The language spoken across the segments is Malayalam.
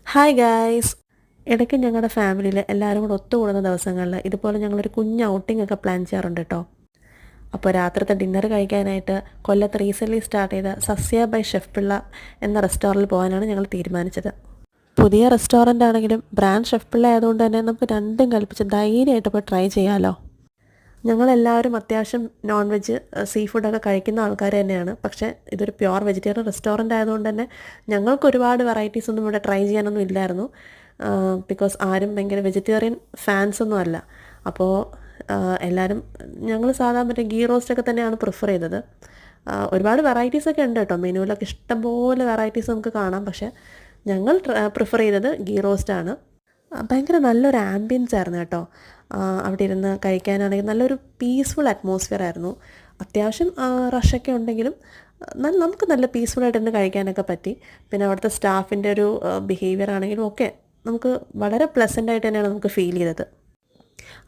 Hi guys. ഇടയ്ക്ക് ഞങ്ങളുടെ ഫാമിലിയിൽ എല്ലാവരും കൂടെ ഒത്തുകൂടുന്ന ദിവസങ്ങളിൽ ഇതുപോലെ ഞങ്ങളൊരു കുഞ്ഞ് ഔട്ടിംഗ് ഒക്കെ പ്ലാൻ ചെയ്യാറുണ്ട് കേട്ടോ. അപ്പോൾ രാത്രിത്തെ ഡിന്നർ കഴിക്കാനായിട്ട് കൊല്ലത്ത് റീസെൻ്റ്ലി സ്റ്റാർട്ട് ചെയ്ത സസ്യ ബൈ ഷെഫ് പിള്ള എന്ന റെസ്റ്റോറൻറ്റിൽ പോകാനാണ് ഞങ്ങൾ തീരുമാനിച്ചത്. പുതിയ റെസ്റ്റോറൻ്റ് ആണെങ്കിലും ബ്രാൻഡ് ഷെഫ് പിള്ള ആയതുകൊണ്ട് തന്നെ നമുക്ക് രണ്ടും കൽപ്പിച്ച് ധൈര്യമായിട്ട് പോയി ട്രൈ ചെയ്യാമല്ലോ. ഞങ്ങളെല്ലാവരും അത്യാവശ്യം നോൺ വെജ് സീ ഫുഡൊക്കെ കഴിക്കുന്ന ആൾക്കാർ തന്നെയാണ്. പക്ഷേ ഇതൊരു പ്യുവർ വെജിറ്റേറിയൻ റെസ്റ്റോറൻ്റ് ആയതുകൊണ്ട് തന്നെ ഞങ്ങൾക്ക് ഒരുപാട് വെറൈറ്റീസ് ഒന്നും ഇവിടെ ട്രൈ ചെയ്യാനൊന്നും ഇല്ലായിരുന്നു. ബിക്കോസ് ആരും ഭയങ്കര വെജിറ്റേറിയൻ ഫാൻസ് ഒന്നും അല്ല. അപ്പോൾ എല്ലാവരും ഞങ്ങൾ സാധാരണ മറ്റേ ഗീ റോസ്റ്റൊക്കെ തന്നെയാണ് പ്രിഫർ ചെയ്തത്. ഒരുപാട് വെറൈറ്റീസൊക്കെ ഉണ്ട് കേട്ടോ, മെനുവിലൊക്കെ ഇഷ്ടംപോലെ വെറൈറ്റീസ് നമുക്ക് കാണാം. പക്ഷേ ഞങ്ങൾ പ്രിഫർ ചെയ്തത് ഗീ റോസ്റ്റാണ്. ഭയങ്കര നല്ലൊരു ആംബിയൻസ് ആയിരുന്നു കേട്ടോ. അവിടെ ഇരുന്ന് കഴിക്കാനാണെങ്കിൽ നല്ലൊരു പീസ്ഫുൾ അറ്റ്മോസ്ഫിയർ ആയിരുന്നു. അത്യാവശ്യം റഷൊക്കെ ഉണ്ടെങ്കിലും നമുക്ക് നല്ല പീസ്ഫുള്ളായിട്ട് ഇരുന്ന് കഴിക്കാനൊക്കെ പറ്റി. പിന്നെ അവിടുത്തെ സ്റ്റാഫിൻ്റെ ഒരു ബിഹേവിയർ ആണെങ്കിലും ഒക്കെ നമുക്ക് വളരെ പ്ലസൻ്റായിട്ട് തന്നെയാണ് നമുക്ക് ഫീൽ ചെയ്തത്.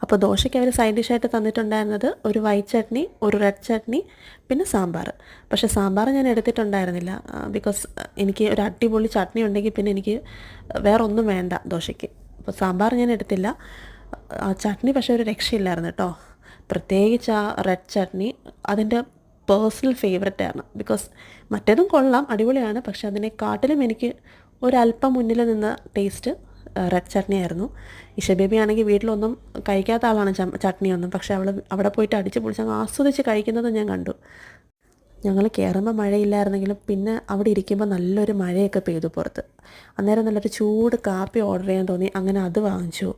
അപ്പോൾ ദോശയ്ക്ക് അവർ സൈഡ് ഡിഷായിട്ട് തന്നിട്ടുണ്ടായിരുന്നത് ഒരു വൈറ്റ് ചട്നി, ഒരു റെഡ് ചട്നി, പിന്നെ സാമ്പാർ. പക്ഷേ സാമ്പാർ ഞാൻ എടുത്തിട്ടുണ്ടായിരുന്നില്ല. ബിക്കോസ് എനിക്ക് ഒരു അടിപൊളി ചട്നി ഉണ്ടെങ്കിൽ പിന്നെ എനിക്ക് വേറെ ഒന്നും വേണ്ട ദോശയ്ക്ക്. അപ്പോൾ സാമ്പാർ ഞാൻ എടുത്തില്ല. ആ ചട്നി പക്ഷേ ഒരു രക്ഷയില്ലായിരുന്നു കേട്ടോ. പ്രത്യേകിച്ച് ആ റെഡ് ചട്നി അതിൻ്റെ പേഴ്സണൽ ഫേവററ്റാണ്. ബിക്കോസ് മറ്റേതും കൊള്ളാം, അടിപൊളിയാണ്. പക്ഷേ അതിനെക്കാട്ടിലും എനിക്ക് ഒരല്പം മുന്നിൽ നിന്ന ടേസ്റ്റ് റെഡ് ചട്നി ആയിരുന്നു. ഇഷ ബേബി ആണെങ്കിൽ വീട്ടിലൊന്നും കഴിക്കാത്ത ആളാണ് ചട്നിയൊന്നും. പക്ഷേ അവൾ അവിടെ പോയിട്ട് അടിച്ച് പൊളിച്ച് അങ്ങ് ആസ്വദിച്ച് കഴിക്കുന്നത് ഞാൻ കണ്ടു. ഞങ്ങൾ കയറുമ്പോൾ മഴയില്ലായിരുന്നെങ്കിലും പിന്നെ അവിടെ ഇരിക്കുമ്പോൾ നല്ലൊരു മഴയൊക്കെ പെയ്തു പുറത്ത്. അന്നേരം നല്ലൊരു ചൂട് കാപ്പി ഓർഡർ ചെയ്യാൻ തോന്നി. അങ്ങനെ അത് വാങ്ങിച്ചു.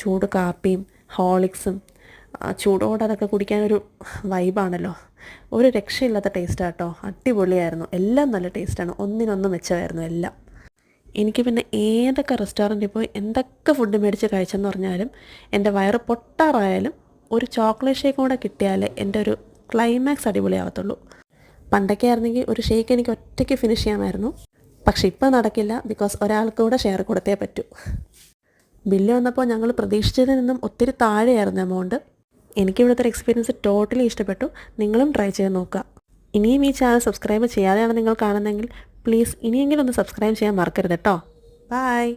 ചൂട് കാപ്പിയും ഹോർലിക്സും ചൂടോടെ അതൊക്കെ കുടിക്കാനൊരു വൈബാണല്ലോ. ഒരു രക്ഷയില്ലാത്ത ടേസ്റ്റാണ് കേട്ടോ. അടിപൊളിയായിരുന്നു. എല്ലാം നല്ല ടേസ്റ്റാണ്, ഒന്നിനൊന്ന് മെച്ചമായിരുന്നു എല്ലാം. എനിക്ക് പിന്നെ ഏതൊക്കെ റെസ്റ്റോറൻറ്റിൽ പോയി എന്തൊക്കെ ഫുഡ് മേടിച്ച് കഴിച്ചെന്ന് പറഞ്ഞാലും എൻ്റെ വയറ് പൊട്ടാറായാലും ഒരു ചോക്ലേറ്റ് ഷേക്കും കൂടെ കിട്ടിയാലേ എൻ്റെ ഒരു ക്ലൈമാക്സ് അടിപൊളിയാവത്തുള്ളൂ. പണ്ടൊക്കെ ആയിരുന്നെങ്കിൽ ഒരു ഷേക്ക് എനിക്ക് ഒറ്റയ്ക്ക് ഫിനിഷ് ചെയ്യാമായിരുന്നു. പക്ഷെ ഇപ്പോൾ നടക്കില്ല. ബിക്കോസ് ഒരാൾക്ക് കൂടെ ഷെയർ കൊടുത്തേ പറ്റൂ. ബില്ല് വന്നപ്പോൾ ഞങ്ങൾ പ്രതീക്ഷിച്ചതിൽ നിന്നും ഒത്തിരി താഴെയായിരുന്നു എമൗണ്ട്. എനിക്കിവിടുത്തെ ഒരു എക്സ്പീരിയൻസ് ടോട്ടലി ഇഷ്ടപ്പെട്ടു. നിങ്ങളും ട്രൈ ചെയ്ത് നോക്കുക. ഇനിയും ഈ ചാനൽ സബ്സ്ക്രൈബ് ചെയ്യാതെയാണ് നിങ്ങൾ കാണുന്നതെങ്കിൽ പ്ലീസ് ഇനിയെങ്കിലും ഒന്ന് സബ്സ്ക്രൈബ് ചെയ്യാൻ മറക്കരുത് കേട്ടോ. ബൈ.